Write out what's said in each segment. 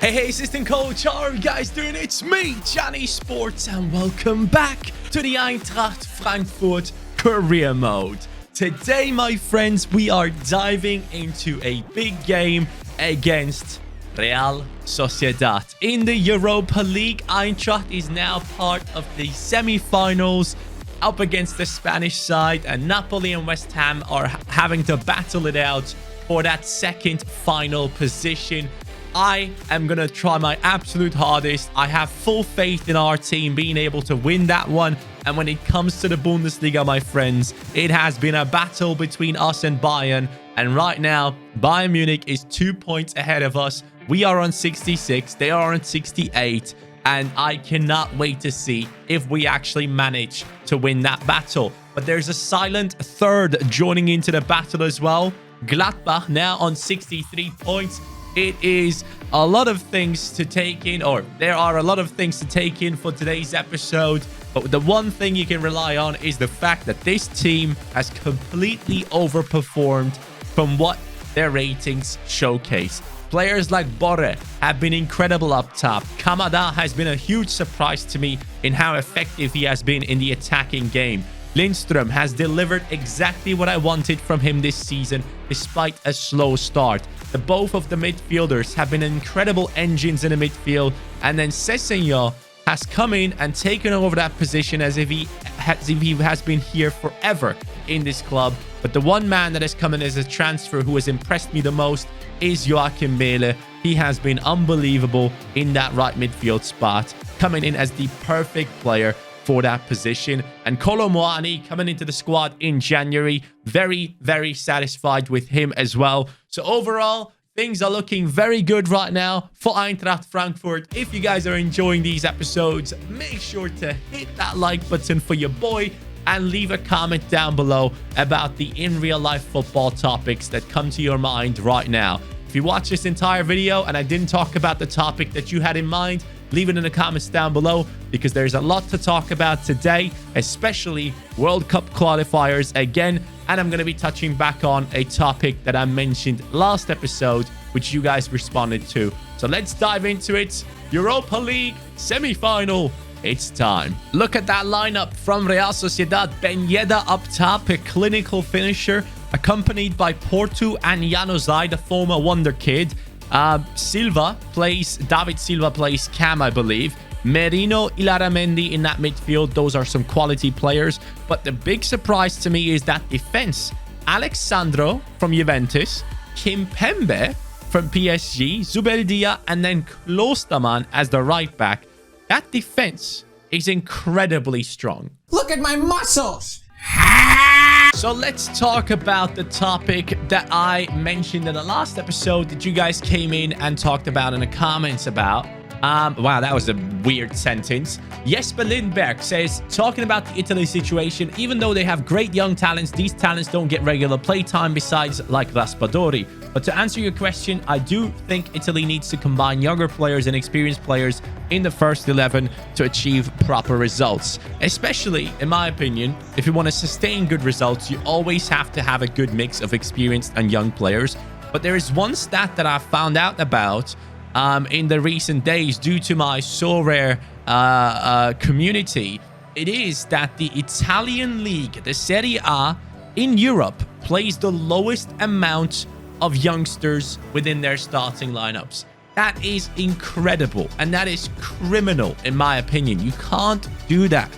Hey, assistant coach, how are you guys doing? It's me, Johnny Sports, and welcome back to the Eintracht Frankfurt career mode. Today, my friends, we are diving into a big game against Real Sociedad. In the Europa League, Eintracht is now part of the semi-finals up against the Spanish side, and Napoli and West Ham are having to battle it out for that second final position. I am going to try my absolute hardest. I have full faith in our team being able to win that one. And when it comes to the Bundesliga, my friends, it has been a battle between us and Bayern. And right now, Bayern Munich is 2 points ahead of us. We are on 66. They are on 68. And I cannot wait to see if we actually manage to win that battle. But there's a silent third joining into the battle as well. Gladbach now on 63 points. It is a lot of things to take in, or there are a lot of things to take in for today's episode. But the one thing you can rely on is the fact that this team has completely overperformed from what their ratings showcase. Players like Borre have been incredible up top. Kamada has been a huge surprise to me in how effective he has been in the attacking game. Lindström has delivered exactly what I wanted from him this season, despite a slow start. Both of the midfielders have been incredible engines in the midfield, and then Sessegnon has come in and taken over that position as if he has been here forever in this club. But the one man that has come in as a transfer who has impressed me the most is Joachim Mähle. He has been unbelievable in that right midfield spot, coming in as the perfect player for that position. And Kolo Muani coming into the squad in January. Very, very satisfied with him as well. So overall, things are looking very good right now for Eintracht Frankfurt. If you guys are enjoying these episodes, make sure to hit that like button for your boy and leave a comment down below about the in real life football topics that come to your mind right now. If you watch this entire video and I didn't talk about the topic that you had in mind, leave it in the comments down below, because there's a lot to talk about today, especially World Cup qualifiers again. And I'm going to be touching back on a topic that I mentioned last episode, which you guys responded to. So let's dive into it. Europa League semi-final. It's time. Look at that lineup from Real Sociedad. Ben Yedder up top, a clinical finisher, accompanied by Portu and Januzaj, the former Wonder Kid. David Silva plays Cam, I believe. Merino, Ilaramendi in that midfield. Those are some quality players. But the big surprise to me is that defense. Alexandro from Juventus, Kimpembe from PSG, Zubeldia, and then Klostermann as the right back. That defense is incredibly strong. Look at my muscles! So let's talk about the topic that I mentioned in the last episode that you guys came in and talked about in the comments about. Wow, that was a weird sentence. Jesper Lindberg says, talking about the Italy situation, even though they have great young talents, these talents don't get regular playtime besides like Raspadori. But to answer your question, I do think Italy needs to combine younger players and experienced players in the first 11 to achieve proper results. Especially, in my opinion, if you want to sustain good results, you always have to have a good mix of experienced and young players. But there is one stat that I found out about in the recent days due to my So Rare community. It is that the Italian league, the Serie A in Europe, plays the lowest amount of youngsters within their starting lineups. That is incredible, and that is criminal in my opinion. You can't do that.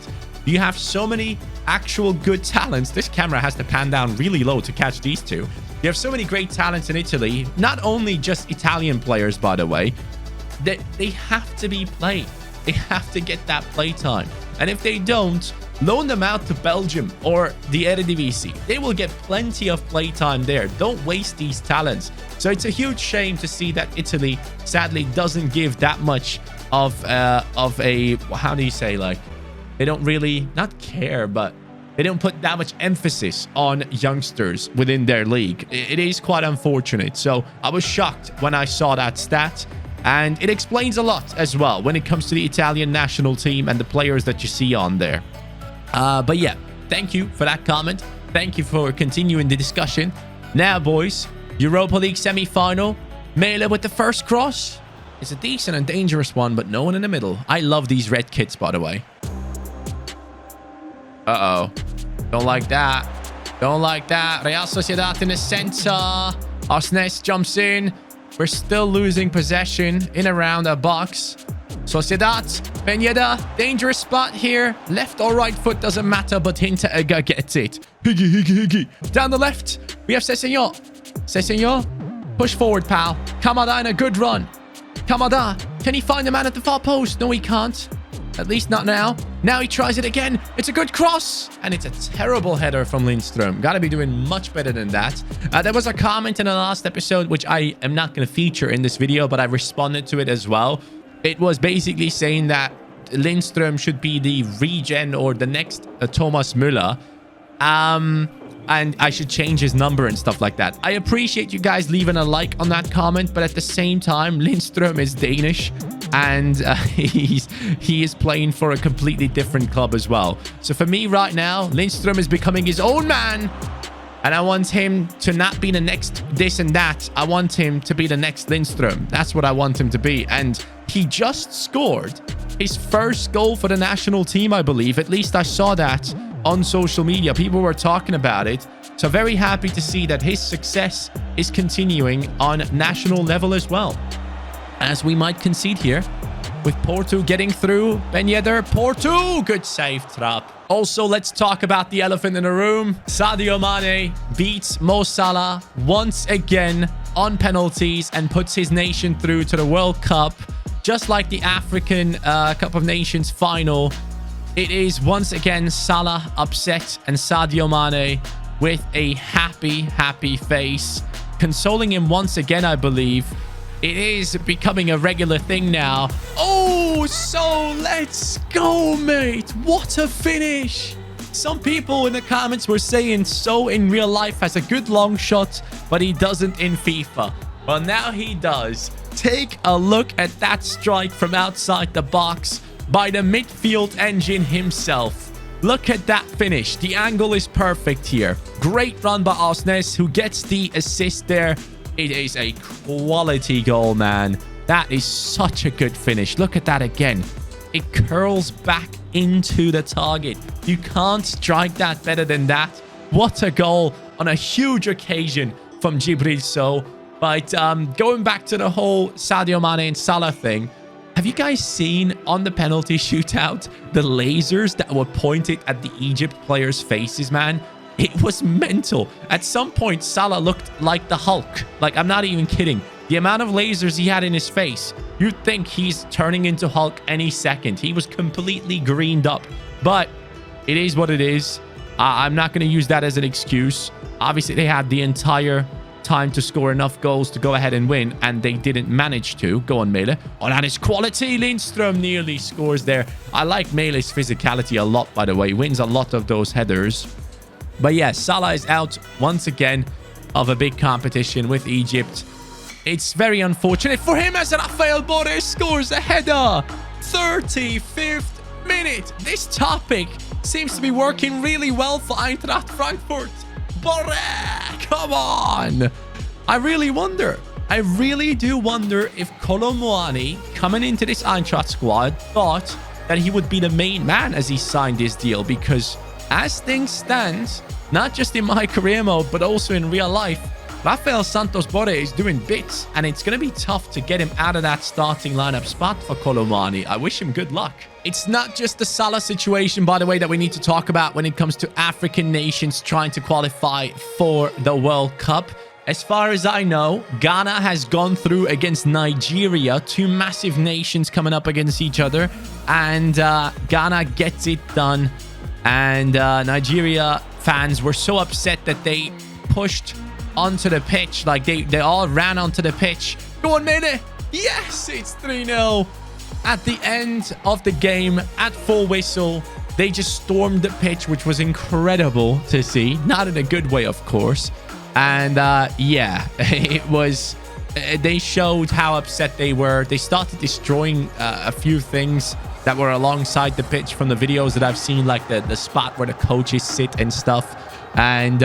You have so many actual good talents. This camera has to pan down really low to catch these two. You have so many great talents in Italy, not only just Italian players, by the way, that they have to be played. They have to get that play time. And if they don't, loan them out to Belgium or the Eredivisie. They will get plenty of play time there. Don't waste these talents. So it's a huge shame to see that Italy sadly doesn't give that much of a, how do you say, like, they don't really, not care, but they don't put that much emphasis on youngsters within their league. It is quite unfortunate. So I was shocked when I saw that stat. And it explains a lot as well when it comes to the Italian national team and the players that you see on there. But yeah, thank you for that comment. Thank you for continuing the discussion. Now, boys, Europa League semi-final. Mähle with the first cross. It's a decent and dangerous one, but no one in the middle. I love these red kits, by the way. Uh-oh. Don't like that. Don't like that. Real Sociedad in the center. Arsnes jumps in. We're still losing possession in around our box. Sociedad, Benjeda, dangerous spot here. Left or right foot doesn't matter, but Hinteregger gets it. Higgy. Down the left, we have Sessegnon. Sessegnon, push forward, pal. Kamada in a good run. Kamada, can he find the man at the far post? No, he can't. At least not now. Now he tries it again. It's a good cross. And it's a terrible header from Lindström. Got to be doing much better than that. There was a comment in the last episode, which I am not going to feature in this video, but I responded to it as well. It was basically saying that Lindström should be the regen or the next Thomas Müller. And I should change his number and stuff like that. I appreciate you guys leaving a like on that comment, but at the same time, Lindström is Danish. And he is playing for a completely different club as well. So for me right now, Lindström is becoming his own man. And I want him to not be the next this and that. I want him to be the next Lindström. That's what I want him to be. And he just scored his first goal for the national team, I believe. At least I saw that on social media. People were talking about it. So very happy to see that his success is continuing on national level as well. As we might concede here with Porto getting through. Ben Yedder, Porto, good save, Trapp. Also, let's talk about the elephant in the room. Sadio Mane beats Mo Salah once again on penalties and puts his nation through to the World Cup. Just like the African Cup of Nations final, it is once again Salah upset and Sadio Mane with a happy face. Consoling him once again, I believe. It is becoming a regular thing now. Oh, so let's go, mate. What a finish. Some people in the comments were saying So in real life has a good long shot, but he doesn't in FIFA. Well, now he does. Take a look at that strike from outside the box by the midfield engine himself. Look at that finish. The angle is perfect here. Great run by Arsnes, who gets the assist there. It is a quality goal, man. That is such a good finish. Look at that again. It curls back into the target. You can't strike that better than that. What a goal on a huge occasion from Djibril Sow. But going back to the whole Sadio Mane and Salah thing, have you guys seen on the penalty shootout the lasers that were pointed at the Egypt players' faces, man? It was mental. At some point, Salah looked like the Hulk. Like, I'm not even kidding. The amount of lasers he had in his face, you'd think he's turning into Hulk any second. He was completely greened up. But it is what it is. I'm not going to use that as an excuse. Obviously, they had the entire time to score enough goals to go ahead and win, and they didn't manage to. Go on, Mele. Oh, that is quality. Lindström nearly scores there. I like Mele's physicality a lot, by the way. He wins a lot of those headers. But yeah, Salah is out once again of a big competition with Egypt. It's very unfortunate for him as Rafael Borges scores a header. 35th minute. This topic seems to be working really well for Eintracht Frankfurt. Borges, come on. I really do wonder if Kolo Muani, coming into this Eintracht squad, thought that he would be the main man as he signed his deal, because as things stand, not just in my career mode, but also in real life, Rafael Santos Borre is doing bits, and it's going to be tough to get him out of that starting lineup spot for Kolo Muani. I wish him good luck. It's not just the Salah situation, by the way, that we need to talk about when it comes to African nations trying to qualify for the World Cup. As far as I know, Ghana has gone through against Nigeria, two massive nations coming up against each other, and Ghana gets it done. And Nigeria fans were so upset that they pushed onto the pitch. Like, they all ran onto the pitch. Go on, Mene. Yes, it's 3-0. At the end of the game, at full whistle, they just stormed the pitch, which was incredible to see. Not in a good way, of course. And yeah, it was... They showed how upset they were. They started destroying a few things that were alongside the pitch from the videos that I've seen, like the spot where the coaches sit and stuff. And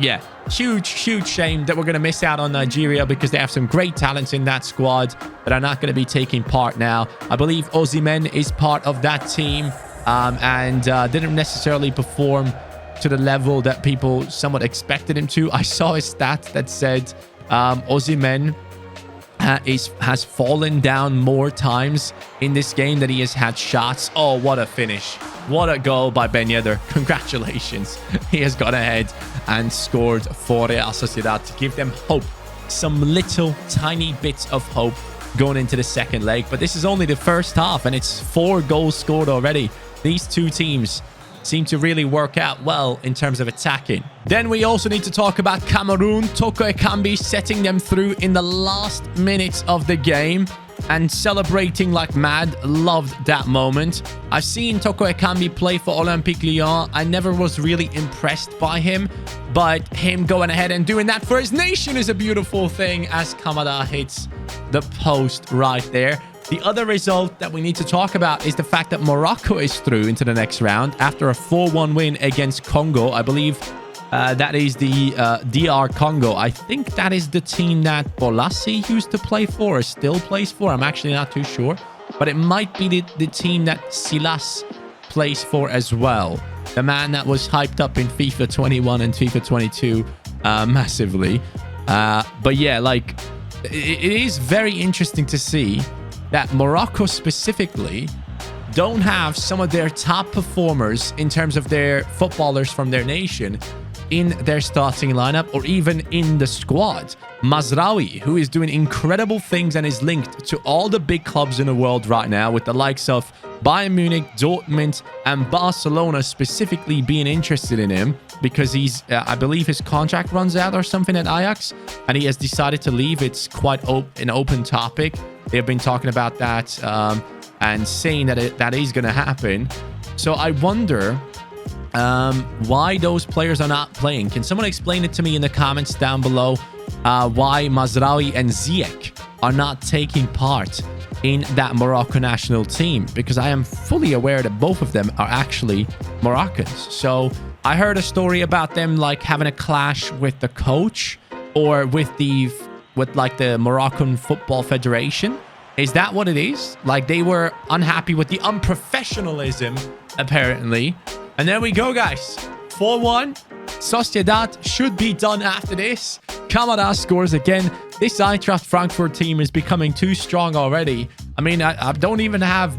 yeah, huge shame that we're going to miss out on Nigeria because they have some great talents in that squad that are not going to be taking part now. I believe Osimhen is part of that team and didn't necessarily perform to the level that people somewhat expected him to. I saw a stat that said Osimhen has fallen down more times in this game than he has had shots. Oh, what a finish. What a goal by Ben Yedder. Congratulations. He has gone ahead and scored for Real Sociedad to give them hope. Some little tiny bits of hope going into the second leg. But this is only the first half and it's 4 goals scored already. These two teams seem to really work out well in terms of attacking. Then we also need to talk about Cameroon. Toko Ekambi setting them through in the last minutes of the game and celebrating like mad. Loved that moment. I've seen Toko Ekambi play for Olympique Lyon. I never was really impressed by him, but him going ahead and doing that for his nation is a beautiful thing as Kamada hits the post right there. The other result that we need to talk about is the fact that Morocco is through into the next round after a 4-1 win against Congo. I believe that is the DR Congo. I think that is the team that Bolassi used to play for or still plays for. I'm actually not too sure. But it might be the team that Silas plays for as well. The man that was hyped up in FIFA 21 and FIFA 22 massively. But yeah, like it is very interesting to see that Morocco specifically don't have some of their top performers in terms of their footballers from their nation in their starting lineup or even in the squad. Mazraoui, who is doing incredible things and is linked to all the big clubs in the world right now with the likes of Bayern Munich, Dortmund, and Barcelona specifically being interested in him because he's, I believe his contract runs out or something at Ajax and he has decided to leave. It's quite an open topic. They've been talking about that and saying that that is going to happen. So I wonder why those players are not playing. Can someone explain it to me in the comments down below? Why Mazraoui and Ziyech are not taking part in that Morocco national team? Because I am fully aware that both of them are actually Moroccans. So I heard a story about them like having a clash with the coach or with like the Moroccan Football Federation. Is that what it is? Like they were unhappy with the unprofessionalism, apparently. And there we go, guys. 4-1. Sociedad should be done after this. Kamada scores again. This Eintracht Frankfurt team is becoming too strong already. I mean, I don't even have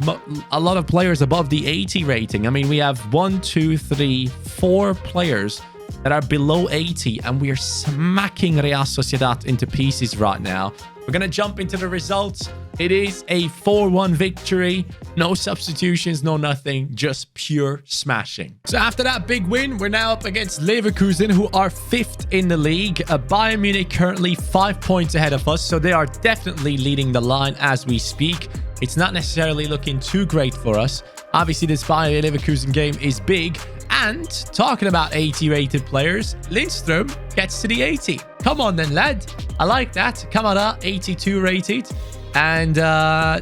a lot of players above the 80 rating. I mean, we have 1, 2, 3, 4 players that are below 80, and we are smacking Real Sociedad into pieces right now. We're going to jump into the results. It is a 4-1 victory. No substitutions, no nothing. Just pure smashing. So after that big win, we're now up against Leverkusen, who are 5th in the league. Bayern Munich currently 5 points ahead of us, so they are definitely leading the line as we speak. It's not necessarily looking too great for us. Obviously, this Bayern Leverkusen game is big. And talking about 80 rated players, Lindstrom gets to the 80. Come on then, lad. I like that. Kamada, 82 rated. And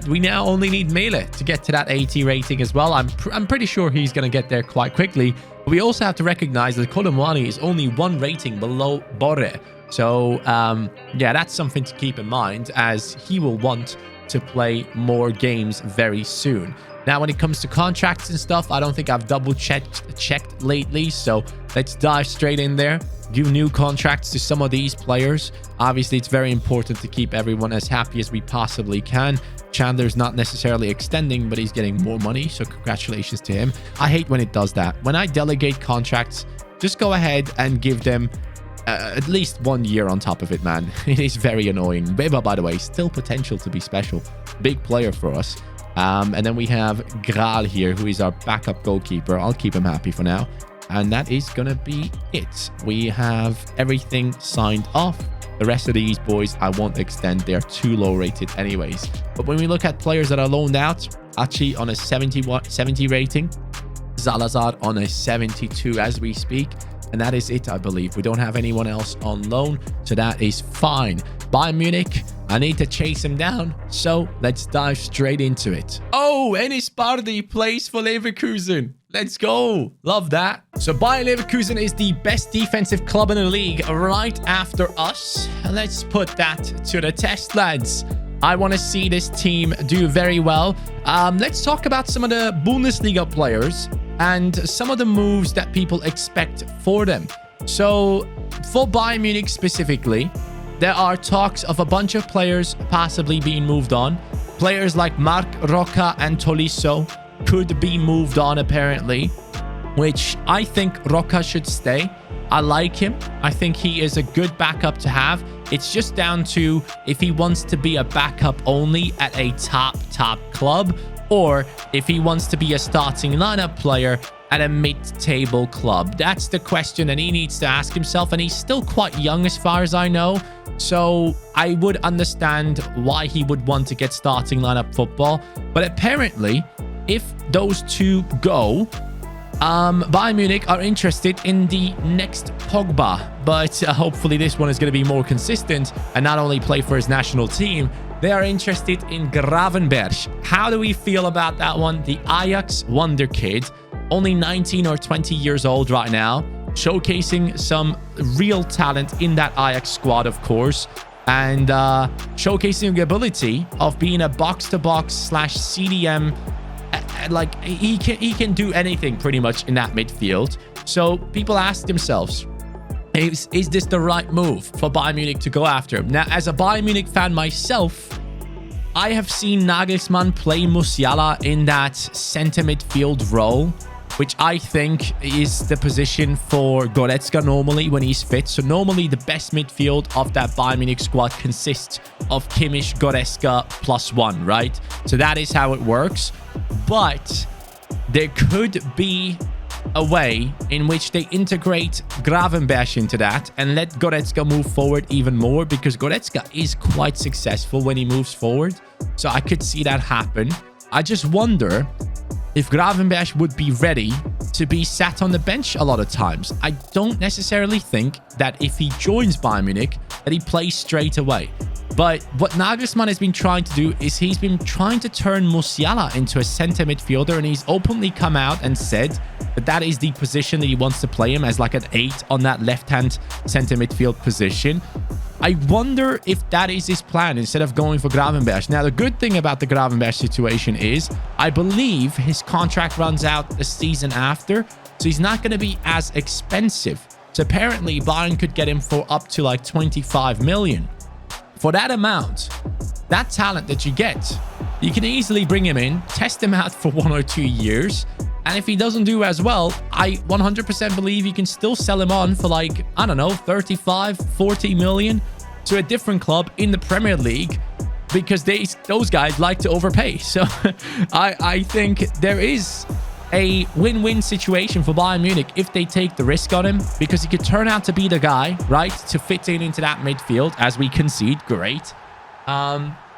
we now only need Mele to get to that 80 rating as well. I'm pretty sure he's going to get there quite quickly. But we also have to recognize that Kolomwani is only 1 rating below Borre. So, yeah, that's something to keep in mind as he will want to play more games very soon. Now, when it comes to contracts and stuff, I don't think I've double-checked lately. So let's dive straight in there. Give new contracts to some of these players. Obviously, it's very important to keep everyone as happy as we possibly can. Chandler's not necessarily extending, but he's getting more money. So congratulations to him. I hate when it does that. When I delegate contracts, just go ahead and give them at least 1 year on top of it, man. It is very annoying. Beba, by the way, still potential to be special. Big player for us. And then we have Graal here, who is our backup goalkeeper. I'll keep him happy for now. And that is going to be it. We have everything signed off. The rest of these boys, I won't extend. They're too low rated anyways. But when we look at players that are loaned out, Achi on a 70 rating. Salazar on a 72 as we speak. And that is it, I believe. We don't have anyone else on loan. So that is fine. Bayern Munich, I need to chase him down. So let's dive straight into it. Oh, Enis Bardi plays for Leverkusen. Let's go. Love that. So Bayer Leverkusen is the best defensive club in the league right after us. Let's put that to the test, lads. I want to see this team do very well. Let's talk about some of the Bundesliga players and some of the moves that people expect for them. So for Bayern Munich specifically, there are talks of a bunch of players possibly being moved on. Players like Marc Roca and Tolisso could be moved on apparently, which I think Roca should stay. I like him. I think he is a good backup to have. It's just down to if he wants to be a backup only at a top club, or if he wants to be a starting lineup player at a mid-table club. That's the question that he needs to ask himself, and he's still quite young as far as I know. So I would understand why he would want to get starting lineup football. But apparently, if those two go, Bayern Munich are interested in the next Pogba, but hopefully this one is going to be more consistent and not only play for his national team. They are interested in Gravenberch. How do we feel about that one? The Ajax wonder kid, only 19 or 20 years old right now, showcasing some real talent in that Ajax squad, of course, and showcasing the ability of being a box-to-box / CDM. Like he can do anything pretty much in that midfield. So people ask themselves, is this the right move for Bayern Munich to go after him? Now, as a Bayern Munich fan myself, I have seen Nagelsmann play Musiala in that center midfield role, which I think is the position for Goretzka normally when he's fit. So normally the best midfield of that Bayern Munich squad consists of Kimmich, Goretzka +1, right? So that is how it works. But there could be a way in which they integrate Gravenberch into that and let Goretzka move forward even more, because Goretzka is quite successful when he moves forward. So I could see that happen. I just wonder if Gravenberch would be ready to be sat on the bench a lot of times. I don't necessarily think that if he joins Bayern Munich that he plays straight away. But what Nagelsmann has been trying to do is he's been trying to turn Musiala into a center midfielder, and he's openly come out and said that that is the position that he wants to play him, as like an 8 on that left-hand center midfield position. I wonder if that is his plan instead of going for Gravenberch. Now, the good thing about the Gravenberch situation is I believe his contract runs out the season after, so he's not going to be as expensive. So apparently Bayern could get him for up to like 25 million. For that amount, that talent that you get, you can easily bring him in, test him out for 1 or 2 years. And if he doesn't do as well, I 100% believe you can still sell him on for like, I don't know, 35, 40 million to a different club in the Premier League, because those guys like to overpay. So I think there is a win-win situation for Bayern Munich if they take the risk on him, because he could turn out to be the guy, right, to fit into that midfield, as we concede, great.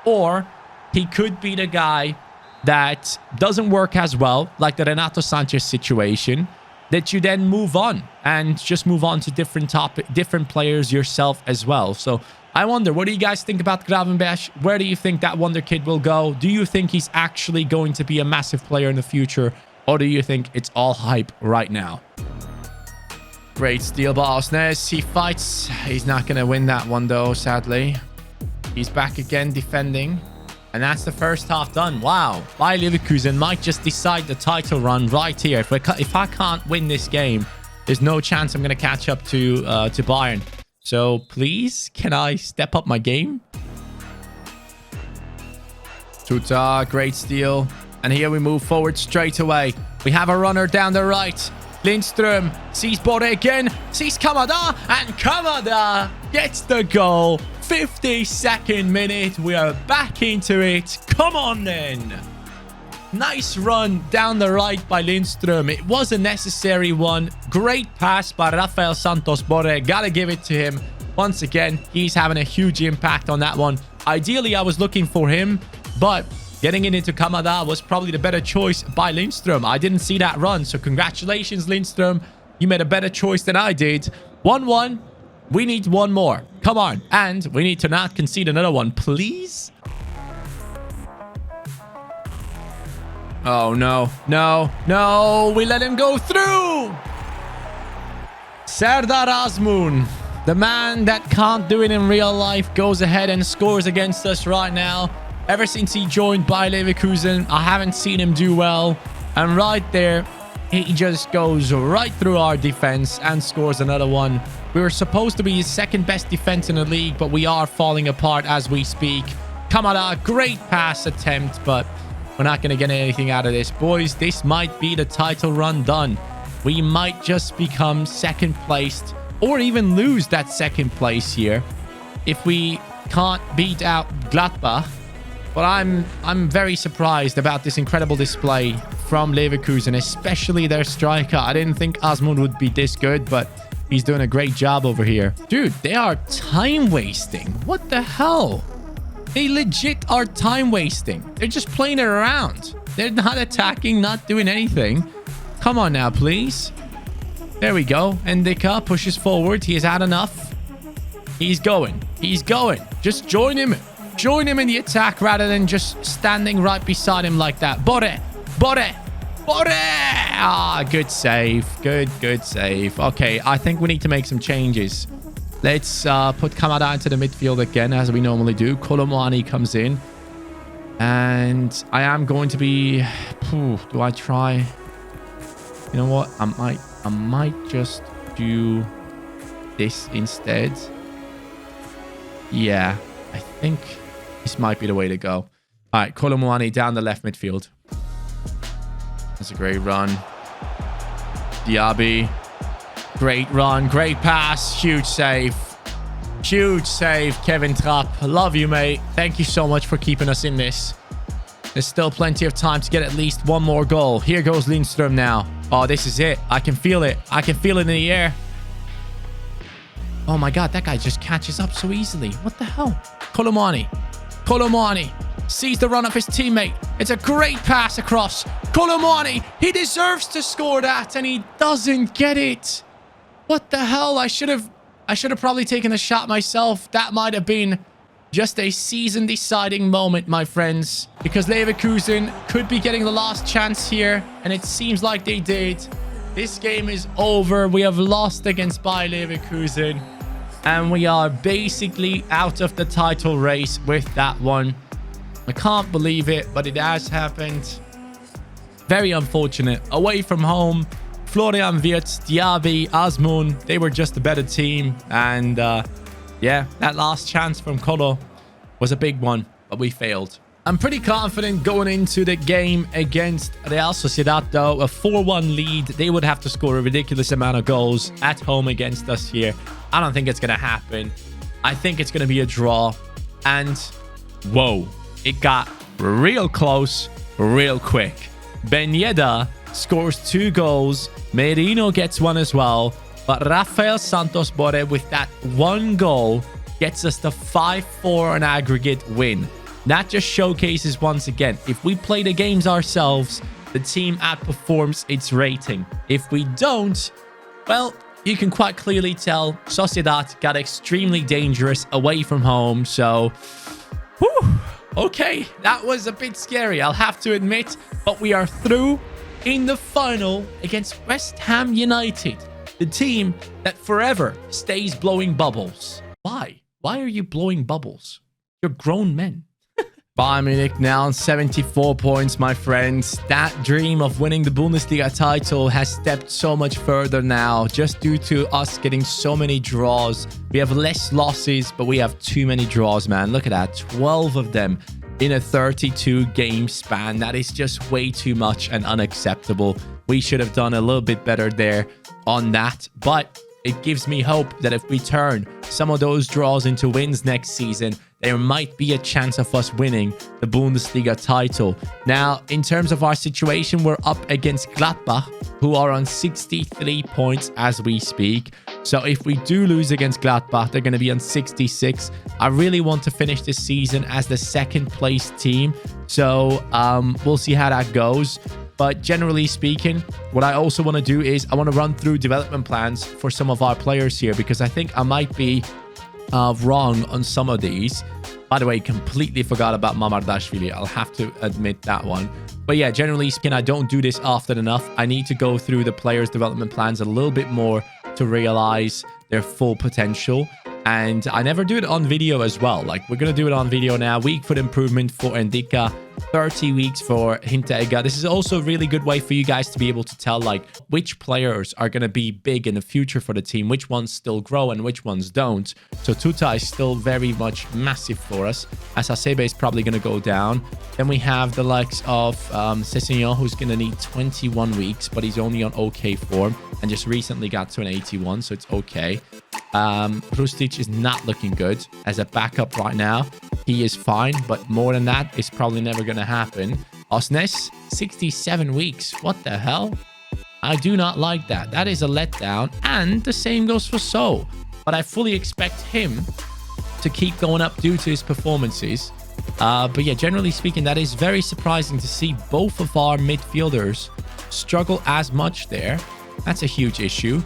Or he could be the guy that doesn't work as well, like the Renato Sanchez situation, that you then move on and just move on to different players yourself as well. So I wonder, what do you guys think about Gravenberch? Where do you think that wonder kid will go? Do you think he's actually going to be a massive player in the future, or do you think it's all hype right now? Great steal by Osnes. He fights. He's not going to win that one though, sadly. He's back again defending. And that's the first half done. Wow. Bayer Leverkusen might just decide the title run right here. If I can't win this game, there's no chance I'm going to catch up to Bayern. So please, can I step up my game? Tuta, great steal. And here we move forward straight away. We have a runner down the right. Lindström sees Bore again, sees Kamada, and Kamada gets the goal. 52nd minute. We are back into it. Come on then. Nice run down the right by Lindström. It was a necessary one. Great pass by Rafael Santos Borre. Gotta give it to him. Once again, he's having a huge impact on that one. Ideally, I was looking for him, but getting it into Kamada was probably the better choice by Lindström. I didn't see that run, so congratulations, Lindström. You made a better choice than I did. 1-1. We need one more. Come on. And we need to not concede another one, please. Oh, no. No. No. We let him go through. Serdar Azmoun, the man that can't do it in real life, goes ahead and scores against us right now. Ever since he joined Bayer Leverkusen, I haven't seen him do well. And right there, he just goes right through our defense and scores another one. We were supposed to be his second best defense in the league, but we are falling apart as we speak. Kamada, great pass attempt, but we're not going to get anything out of this. Boys, this might be the title run done. We might just become second placed or even lose that second place here if we can't beat out Gladbach. But I'm very surprised about this incredible display from Leverkusen, especially their striker. I didn't think Azmoun would be this good, but he's doing a great job over here. Dude, they are time wasting. What the hell? They legit are time wasting. They're just playing it around. They're not attacking, not doing anything. Come on now, please. There we go. Endika pushes forward. He has had enough. He's going. He's going. Just join him. Join him in the attack rather than just standing right beside him like that. Bore. Bore. Bore. Ah, good save. Good save. Okay, I think we need to make some changes. Let's put Kamada into the midfield again, as we normally do. Kolomwani comes in. And I am going to be... do I try... You know what? I might just do this instead. Yeah, I think this might be the way to go. All right, Kolomwani down the left midfield. That's a great run. Diaby. Great run, great pass, huge save. Huge save, Kevin Trapp. Love you, mate. Thank you so much for keeping us in this. There's still plenty of time to get at least one more goal. Here goes Lindström now. Oh, this is it. I can feel it. I can feel it in the air. Oh my God, that guy just catches up so easily. What the hell? Kolomwani. Kolomwani sees the run of his teammate. It's a great pass across. Kolomwani, he deserves to score that, and he doesn't get it. What the hell? I should have probably taken a shot myself. That might have been just a season-deciding moment, my friends, because Leverkusen could be getting the last chance here, and it seems like they did. This game is over. We have lost against Bayer Leverkusen, and we are basically out of the title race with that one. I can't believe it, but it has happened. Very unfortunate. Away from home, Florian Wirtz, Diaby, Azmoun, they were just a better team. And yeah, that last chance from Kolo was a big one, but we failed. I'm pretty confident going into the game against Real Sociedad, though. A 4-1 lead. They would have to score a ridiculous amount of goals at home against us here. I don't think it's going to happen. I think it's going to be a draw. And whoa, it got real close real quick. Ben Yedder scores 2 goals. Merino gets 1 as well. But Rafael Santos Borre with that 1 goal gets us the 5-4 an aggregate win. That just showcases once again, if we play the games ourselves, the team outperforms its rating. If we don't, well, you can quite clearly tell Sociedad got extremely dangerous away from home. So, whew, okay, that was a bit scary, I'll have to admit. But we are through in the final against West Ham United. The team that forever stays blowing bubbles. Why? Why are you blowing bubbles? You're grown men. Bayern Munich now on 74 points, my friends. That dream of winning the Bundesliga title has stepped so much further now, just due to us getting so many draws. We have less losses, but we have too many draws, man. Look at that. 12 of them in a 32-game span. That is just way too much and unacceptable. We should have done a little bit better there on that, but it gives me hope that if we turn some of those draws into wins next season, there might be a chance of us winning the Bundesliga title. Now, in terms of our situation, we're up against Gladbach, who are on 63 points as we speak. So if we do lose against Gladbach, they're going to be on 66. I really want to finish this season as the second place team. So we'll see how that goes. But generally speaking, what I also want to do is I want to run through development plans for some of our players here, because I think I might be wrong on some of these. By the way, completely forgot about Mamardashvili. I'll have to admit that one. But yeah, generally speaking, I don't do this often enough. I need to go through the players' development plans a little bit more to realize their full potential. And I never do it on video as well. Like, we're going to do it on video now. Week foot improvement for Endika, 30 weeks for Hinteregger. This is also a really good way for you guys to be able to tell, like, which players are going to be big in the future for the team, which ones still grow and which ones don't. So Tuta is still very much massive for us, as Hasebe is probably going to go down. Then we have the likes of Cessignon, who's going to need 21 weeks, but he's only on okay form and just recently got to an 81, so it's okay. Rustic is not looking good as a backup right now. He is fine, but more than that is probably never going to happen. Osnes, 67 weeks. What the hell? I do not like that. That is a letdown. And the same goes for SOW. But I fully expect him to keep going up due to his performances. But yeah, generally speaking, that is very surprising to see both of our midfielders struggle as much there. That's a huge issue.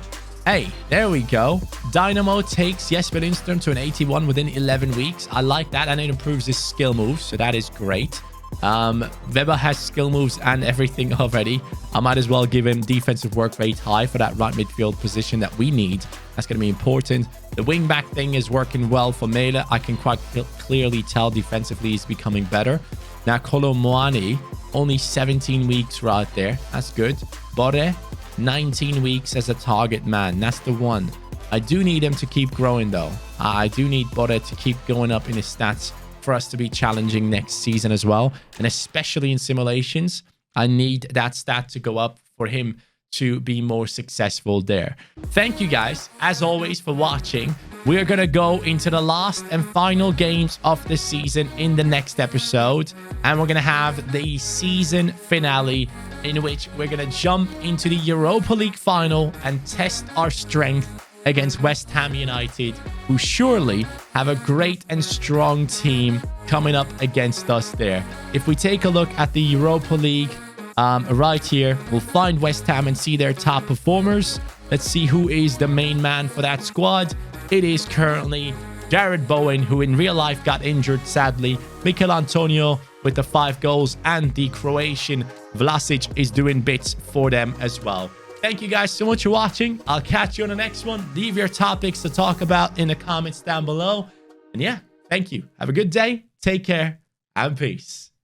Hey, there we go. Dynamo takes Jesper Lindström to an 81 within 11 weeks. I like that, and it improves his skill moves, so that is great. Weber has skill moves and everything already. I might as well give him defensive work rate high for that right midfield position that we need. That's going to be important. The wing-back thing is working well for Mele. I can quite clearly tell defensively he's becoming better. Now, Kolo Muani, only 17 weeks right there. That's good. Borre, 19 weeks as a target man. That's the one. I do need him to keep growing, though. I do need Borre to keep going up in his stats for us to be challenging next season as well. And especially in simulations, I need that stat to go up for him to be more successful there. Thank you guys, as always, for watching. We are going to go into the last and final games of the season in the next episode. And we're going to have the season finale, in which we're going to jump into the Europa League final and test our strength against West Ham United, who surely have a great and strong team coming up against us there. If we take a look at the Europa League right here, we'll find West Ham and see their top performers. Let's see who is the main man for that squad. It is currently Jared Bowen, who in real life got injured, sadly. Mikel Antonio with the 5 goals, and the Croatian Vlasic is doing bits for them as well. Thank you guys so much for watching. I'll catch you on the next one. Leave your topics to talk about in the comments down below. And yeah, thank you. Have a good day. Take care and peace.